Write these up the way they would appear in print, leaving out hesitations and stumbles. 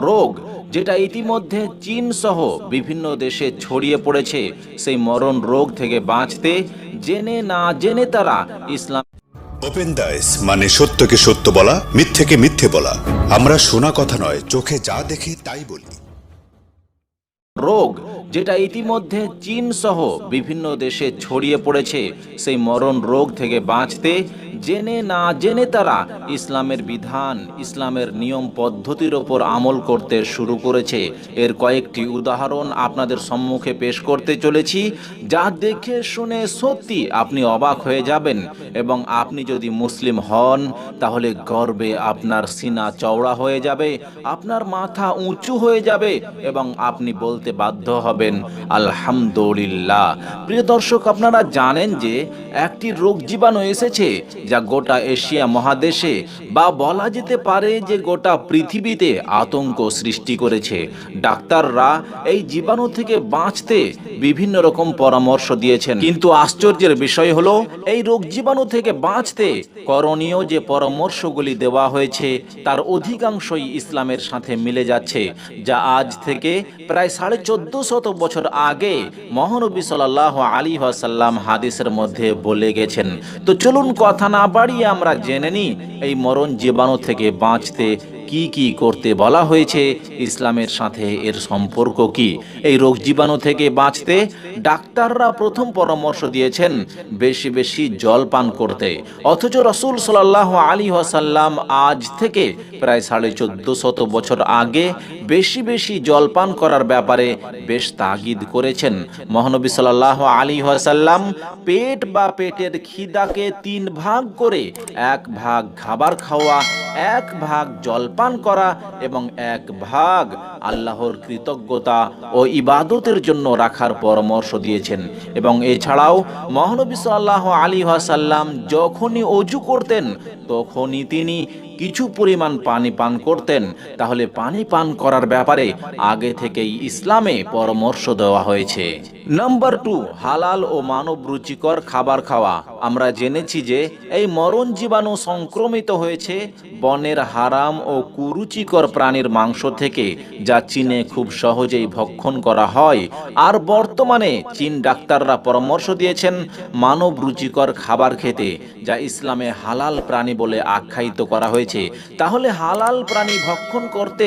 রোগ যেটা ইতিমধ্যে চীন সহ বিভিন্ন দেশে ছড়িয়ে পড়েছে, সেই মরণ রোগ থেকে বাঁচতে জেনে না জেনে তারা ইসলাম ওপেন দাইস মানে সত্যকে সত্য বলা, মিথ্যেকে মিথ্যে বলা। আমরা শোনা কথা নয়, চোখে যা দেখি তাই বলি। রোগ যেটা ইতিমধ্যে চীন সহ বিভিন্ন দেশে ছড়িয়ে পড়েছে, সেই মরণ রোগ থেকে বাঁচতে জেনে না জেনে তারা ইসলামের বিধান, ইসলামের নিয়ম পদ্ধতির ওপর আমল করতে শুরু করেছে। এর কয়েকটি উদাহরণ আপনাদের সম্মুখে পেশ করতে চলেছি, যা দেখে শুনে সত্যি আপনি অবাক হয়ে যাবেন। এবং আপনি যদি মুসলিম হন তাহলে গর্বে আপনার সিনা চওড়া হয়ে যাবে, আপনার মাথা উঁচু হয়ে যাবে এবং আপনি বলতে বাধ্য হবেন আলহামদুলিল্লাহ। প্রিয় দর্শক, আপনারা জানেন যে একটি রোগ জীবাণু এসেছে যা গোটা এশিয়া মহাদেশে বা বলা যেতে পারে যে গোটা পৃথিবীতে আতঙ্ক সৃষ্টি করেছে। ডাক্তাররা এই জীবাণু থেকে বাঁচতে বিভিন্ন রকম পরামর্শ দিয়েছেন, কিন্তু আশ্চর্যের বিষয় হলো এই রোগ জীবাণু থেকে বাঁচতে করণীয় যে পরামর্শগুলি দেওয়া হয়েছে তার অধিকাংশই ইসলামের সাথে মিলে যাচ্ছে, যা আজ থেকে প্রায় 1450 বছর আগে মহানবী সাল্লাল্লাহু আলাইহি ওয়াসাল্লাম হাদিসের মধ্যে বলে গেছেন। তো চলুন কথা না বাড়িয়ে আমরা জেনে নিই এই মরণ জীবাণু থেকে বাঁচতে কি কি করতে বলা হয়েছে, ইসলামের সাথে এর সম্পর্ক কি। এই রোগ জীবাণু থেকে বাঁচতে ডাক্তাররা প্রথম পরামর্শ দিয়েছেন বেশি বেশি জল পান করতে, অথচ রাসূল সাল্লাল্লাহু আলাইহি ওয়াসাল্লাম আজ থেকে প্রায় 1450 বছর আগে বেশি বেশি জল পান করার ব্যাপারে বেশ তাগিদ করেছেন। মহানবী সাল্লাল্লাহু আলাইহি ওয়াসাল্লাম পেট বা পেটের খিদাকে 3 ভাগ করে 1 ভাগ খাবার খাওয়া, 1 ভাগ জলপান করা এবং 1 ভাগ আল্লাহর কৃতজ্ঞতা ও ইবাদতের জন্য রাখার পরামর্শ দিয়েছেন। এবং এছাড়াও মহানবী সাল্লাল্লাহু আলাইহি ওয়াসাল্লাম যখনই ওযু করতেন তখনই তিনি কিছু পরিমাণ পানি পান করতেন। তাহলে পানি পান করার ব্যাপারে আগে থেকেই ইসলামে পরামর্শ দেওয়া হয়েছে। নাম্বার 2, হালাল ও মানব রুচিকর খাবার খাওয়া। আমরা জেনেছি যে এই মরণ জীবাণু সংক্রমিত হয়েছে বনের হারাম ও কুরুচিকর প্রাণীর মাংস থেকে, যা চীনে খুব সহজেই ভক্ষণ করা হয়। আর বর্তমানে চীন ডাক্তাররা পরামর্শ দিয়েছেন মানব রুচিকর খাবার খেতে, যা ইসলামে হালাল প্রাণী বলে আখ্যায়িত করা হয়েছে। তাহলে হালাল প্রাণী ভক্ষণ করতে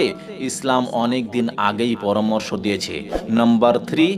ইসলাম অনেক দিন আগেই পরামর্শ দিয়েছে। নাম্বার 3,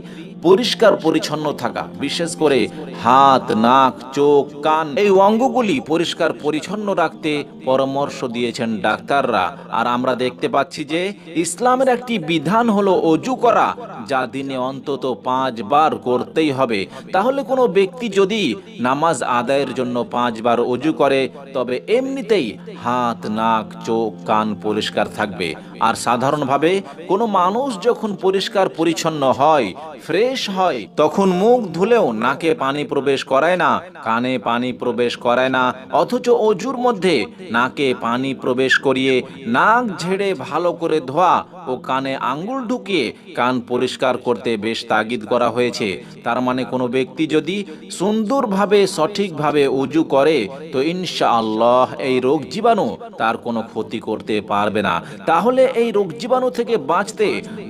পরিষ্কার পরিচ্ছন্ন থাকা, বিশেষ করে হাত, নাক, চোখ, কান এই অঙ্গগুলি পরিষ্কার পরিচ্ছন্ন রাখতে পরামর্শ দিয়েছেন ডাক্তাররা। আর আমরা দেখতে পাচ্ছি যে ইসলামের একটি বিধান হলো ওযু করা, যা দিনে অন্তত 5 বার করতেই হবে। তাহলে কোনো ব্যক্তি যদি নামাজ আদায়ের জন্য 5 বার ওযু করে তবে এমনিতেই হাত, নাক, চোখ, কান পরিষ্কার থাকবে। আর সাধারণভাবে কোনো মানুষ যখন পরিষ্কার পরিচ্ছন্ন হয়, ফ্রেশ হয়, তখন মুখ ধুলেও নাকে পানি প্রবেশ করায় না, কানে পানি প্রবেশ করায় না। অথচ অজুর মধ্যে নাকে পানি প্রবেশ করিয়ে নাক ঝেড়ে ভালো করে ধোয়া ও কানে আঙ্গুল ঢুকিয়ে কান পরিষ্কার করতে বেশ তাগিদ করা হয়েছে। তার মানে কোনো ব্যক্তি যদি সুন্দরভাবে সঠিকভাবে অজু করে তো ইনশাআল্লাহ এই রোগ জীবাণু তার কোনো ক্ষতি করতে পারবে না। তাহলে এই রোগ জীবাণু থেকে বাঁচতে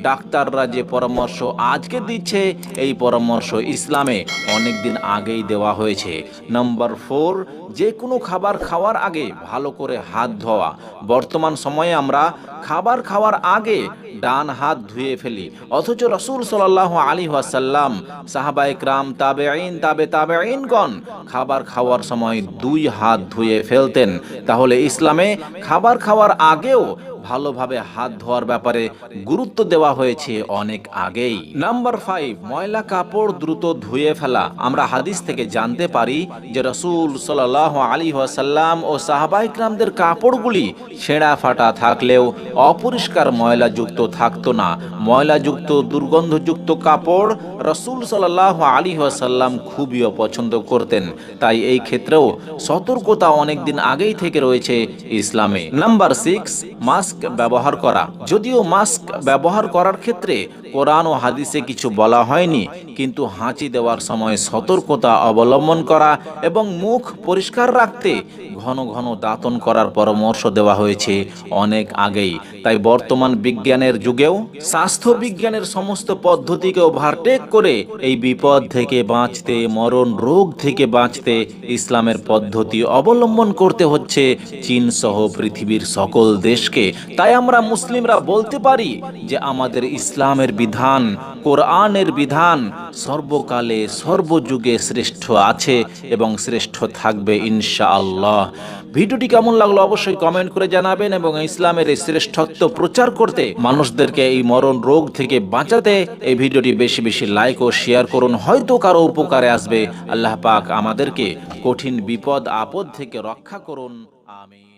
ডাক্তাররা যে পরামর্শ আজকে দিচ্ছে, এই পরামর্শ ইসলামে অনেক দিন আগেই দেওয়া হয়েছে। নাম্বার 4, যে কোনো খাবার খাওয়ার আগে ভালো করে হাত ধোয়া। বর্তমান সময়ে আমরা খাবার খাওয়ার আগে ডান হাত ধুয়ে ফেলি, অথচ রাসূল সাল্লাল্লাহু আলাইহি ওয়াসাল্লাম, সাহাবায়ে কেরাম, তাবেঈন, তাবেঈনগণ খাবার খাওয়ার সময় 2 হাত ধুয়ে ফেলতেন। তাহলে ইসলামে খাবার খাওয়ার আগেও ভালোভাবে হাত ধোয়ার ব্যাপারে গুরুত্ব দেওয়া হয়েছে অনেক আগেই। নাম্বার 5, ময়লা কাপড় দ্রুত ধুয়ে ফেলা। আমরা হাদিস থেকে জানতে পারি যে রাসূল সাল্লাল্লাহু আলাইহি ওয়াসাল্লাম ও সাহাবায়ে কেরামদের কাপড়গুলি ছেঁড়া ফাটা থাকলেও অপরিষ্কার ময়লাযুক্ত থাকতো না। ময়লাযুক্ত দুর্গন্ধযুক্ত কাপড় রাসূল সাল্লাল্লাহু আলাইহি ওয়াসাল্লাম খুবই অপছন্দ করতেন। তাই এই ক্ষেত্রেও সতর্কতা অনেক দিন আগেই থেকে রয়েছে ইসলামে। নাম্বার 6, মাস্ক মাস্ক ব্যবহার করা। যদিও মাস্ক ব্যবহার করার ক্ষেত্রে কোরআন ও হাদিসে কিছু বলা হয়নি, কিন্তু হাঁচি দেওয়ার সময় সতর্কতা অবলম্বন করা এবং মুখ পরিষ্কার রাখতে ঘন ঘন দাঁতন করার পরামর্শ দেওয়া হয়েছে অনেক আগেই। তাই বর্তমান বিজ্ঞানের যুগেও স্বাস্থ্য বিজ্ঞানের সমস্ত পদ্ধতিকে ওভারটেক করে এই বিপদ থেকে বাঁচতে, মরণ রোগ থেকে বাঁচতে ইসলামের পদ্ধতি অবলম্বন করতে হচ্ছে চীন সহ পৃথিবীর সকল দেশকে। তাই আমরা মুসলিমরা বলতে পারি যে আমাদের ইসলামের বিধান, কোরআনের বিধান সর্বকালে সর্বযুগে শ্রেষ্ঠ আছে এবং শ্রেষ্ঠ থাকবে ইনশাআল্লাহ। ভিডিওটি কেমন লাগলো অবশ্যই কমেন্ট করে জানাবেন এবং ইসলামের এই শ্রেষ্ঠত্ব প্রচার করতে, মানুষদেরকে এই মরণ রোগ থেকে বাঁচাতে এই ভিডিওটি বেশি বেশি লাইক ও শেয়ার করুন। হয়তো কারো উপকারে আসবে। আল্লাহ পাক আমাদেরকে কঠিন বিপদ আপদ থেকে রক্ষা করুন। আমিন।